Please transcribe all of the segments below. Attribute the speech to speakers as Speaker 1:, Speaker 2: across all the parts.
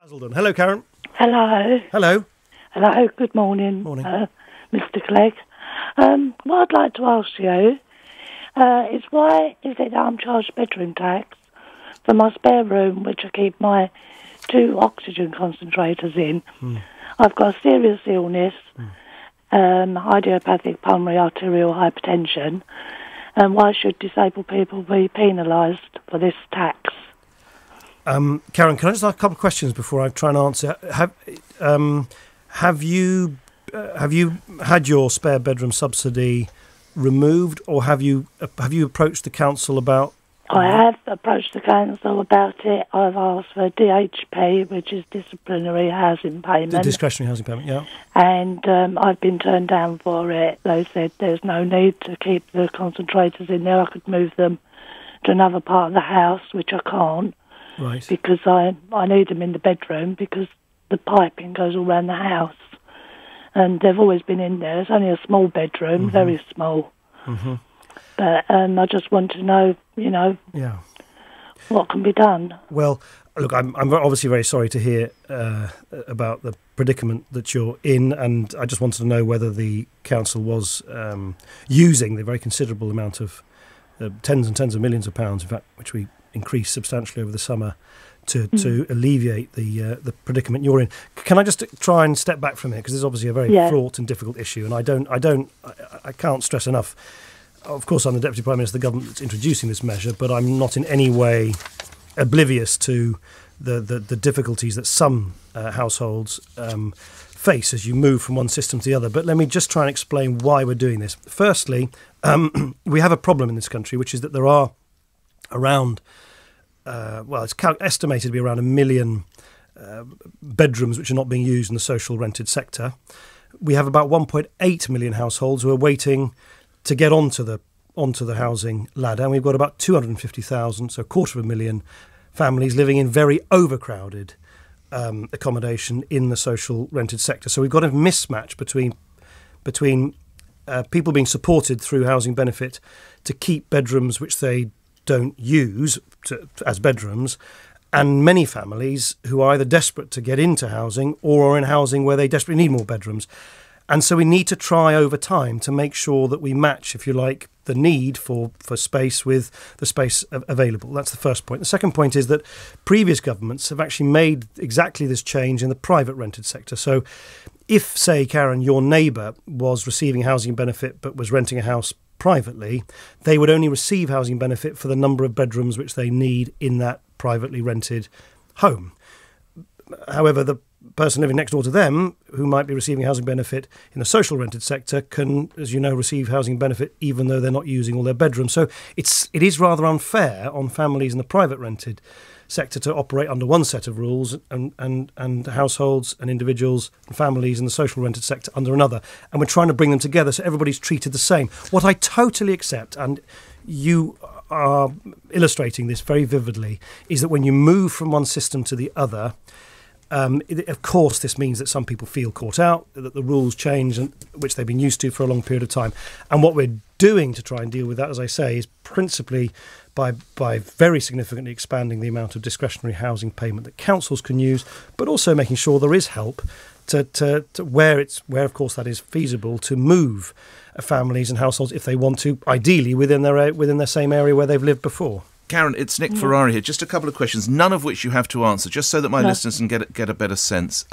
Speaker 1: Hazelden. Hello, Karen.
Speaker 2: Hello.
Speaker 1: Hello.
Speaker 2: Hello, good morning.
Speaker 1: Morning.
Speaker 2: Mr. Clegg. What I'd like to ask you is why is it that I'm charged bedroom tax for my spare room, which I keep my 2 oxygen concentrators in? I've got a serious illness, idiopathic pulmonary arterial hypertension, and why should disabled people be penalised for this tax?
Speaker 1: Karen, can I just ask a couple of questions before I try and answer? Have you had your spare bedroom subsidy removed, or have you approached the council about?
Speaker 2: I have approached the council about it. I've asked for DHP, which is disciplinary housing payment.
Speaker 1: The discretionary housing payment, yeah.
Speaker 2: And I've been turned down for it. They said there's no need to keep the concentrators in there. I could move them to another part of the house, which I can't.
Speaker 1: Right.
Speaker 2: Because I need them in the bedroom because the piping goes all around the house. And they've always been in there. It's only a small bedroom, very small. Mm-hmm. But I just want to know, what can be done.
Speaker 1: Well, look, I'm obviously very sorry to hear about the predicament that you're in, and I just wanted to know whether the council was using the very considerable amount of tens and tens of millions of pounds, in fact, which we increased substantially over the summer to alleviate the predicament you're in. Can I just try and step back from it, because this is obviously a very fraught and difficult issue, and I can't stress enough. Of course, I'm the Deputy Prime Minister of the government that's introducing this measure, but I'm not in any way oblivious to the difficulties that some households face as you move from one system to the other. But let me just try and explain why we're doing this. Firstly, we have a problem in this country, which is that there are around, it's estimated to be around 1 million bedrooms which are not being used in the social rented sector. We have about 1.8 million households who are waiting to get onto the housing ladder, and we've got about 250,000, so 250,000 families living in very overcrowded accommodation in the social rented sector. So we've got a mismatch between people being supported through housing benefit to keep bedrooms which they don't use as bedrooms, and many families who are either desperate to get into housing or are in housing where they desperately need more bedrooms. And so we need to try over time to make sure that we match, if you like, the need for space with the space available. That's the first point. The second point is that previous governments have actually made exactly this change in the private rented sector. So if, say, Karen, your neighbour was receiving housing benefit but was renting a house privately, they would only receive housing benefit for the number of bedrooms which they need in that privately rented home. However, the person living next door to them, who might be receiving housing benefit in the social rented sector, can, as you know, receive housing benefit even though they're not using all their bedrooms. So it is rather unfair on families in the private rented sector to operate under one set of rules and households and individuals and families in the social rented sector under another. And we're trying to bring them together so everybody's treated the same. What I totally accept, and you are illustrating this very vividly, is that when you move from one system to the other, of course, this means that some people feel caught out, that the rules change, which they've been used to for a long period of time. And what we're doing to try and deal with that, as I say, is principally by very significantly expanding the amount of discretionary housing payment that councils can use, but also making sure there is help to where of course that is feasible, to move families and households if they want to, ideally within their same area where they've lived before.
Speaker 3: Karen, it's Nick Ferrari here. Just a couple of questions, none of which you have to answer, just so that my listeners can get a better sense.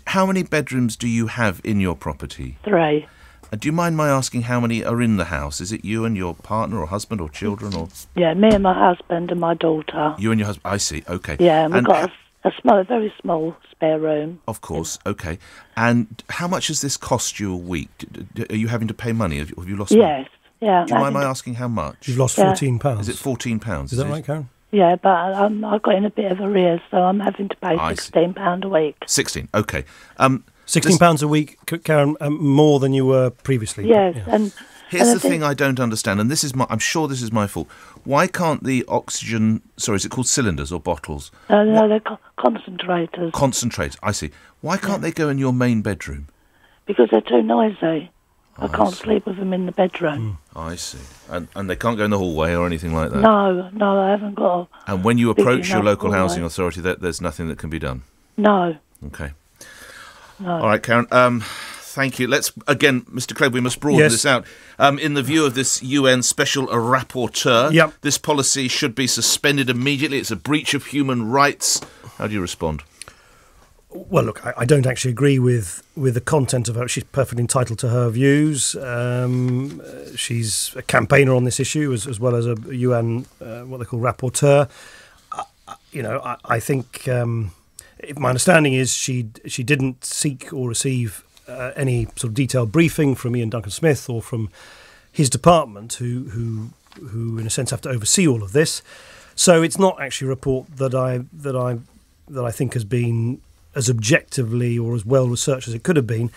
Speaker 3: How many bedrooms do you have in your property?
Speaker 2: 3.
Speaker 3: Do you mind my asking how many are in the house? Is it you and your partner or husband or children? Or
Speaker 2: Yeah, me and my husband and my daughter.
Speaker 3: You and your husband, I see, okay.
Speaker 2: Yeah, and we've got a very small spare room.
Speaker 3: Of course, okay. And how much does this cost you a week? Are you having to pay money? Have you lost money?
Speaker 2: Yes. Yeah,
Speaker 3: do you mind my asking how much?
Speaker 1: You've lost £14.
Speaker 3: Is it £14?
Speaker 1: Is that right, Karen?
Speaker 2: Yeah, but I got in a bit of arrears, so I'm having to pay £16 a week.
Speaker 3: 16, okay.
Speaker 1: £16 a week, Karen, more than you were previously.
Speaker 2: Yes,
Speaker 1: yeah.
Speaker 2: and
Speaker 3: here's the thing I don't understand, and I'm sure this is my fault. Why can't the oxygen? Sorry, is it called cylinders or bottles?
Speaker 2: No, they're concentrators.
Speaker 3: Concentrate. I see. Why can't they go in your main bedroom?
Speaker 2: Because they're too noisy. I can't sleep with them in the bedroom.
Speaker 3: I see. And they can't go in the hallway or anything like that?
Speaker 2: No, I haven't got a...
Speaker 3: And when you approach your local
Speaker 2: hallway.
Speaker 3: housing authority, there's nothing that can be done?
Speaker 2: No.
Speaker 3: Okay.
Speaker 2: No.
Speaker 3: All right, Karen. Thank you. Let's, again, Mr. Clegg, we must broaden this out. In the view of this UN Special Rapporteur, this policy should be suspended immediately. It's a breach of human rights. How do you respond?
Speaker 1: Well, look, I don't actually agree with the content of her. She's perfectly entitled to her views. She's a campaigner on this issue as well as a UN, what they call rapporteur. I think my understanding is she didn't seek or receive any sort of detailed briefing from Ian Duncan Smith or from his department, who in a sense have to oversee all of this. So it's not actually a report that I think has been as objectively or as well researched as it could have been.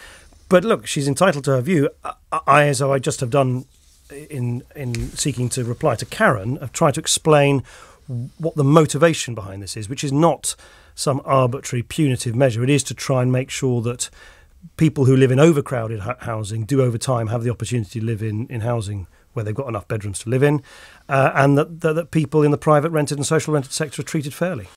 Speaker 1: But look, she's entitled to her view. As I just have done in seeking to reply to Karen, I've tried to explain what the motivation behind this is, which is not some arbitrary punitive measure. It is to try and make sure that people who live in overcrowded housing do over time have the opportunity to live in housing where they've got enough bedrooms to live in, and that people in the private rented and social rented sector are treated fairly.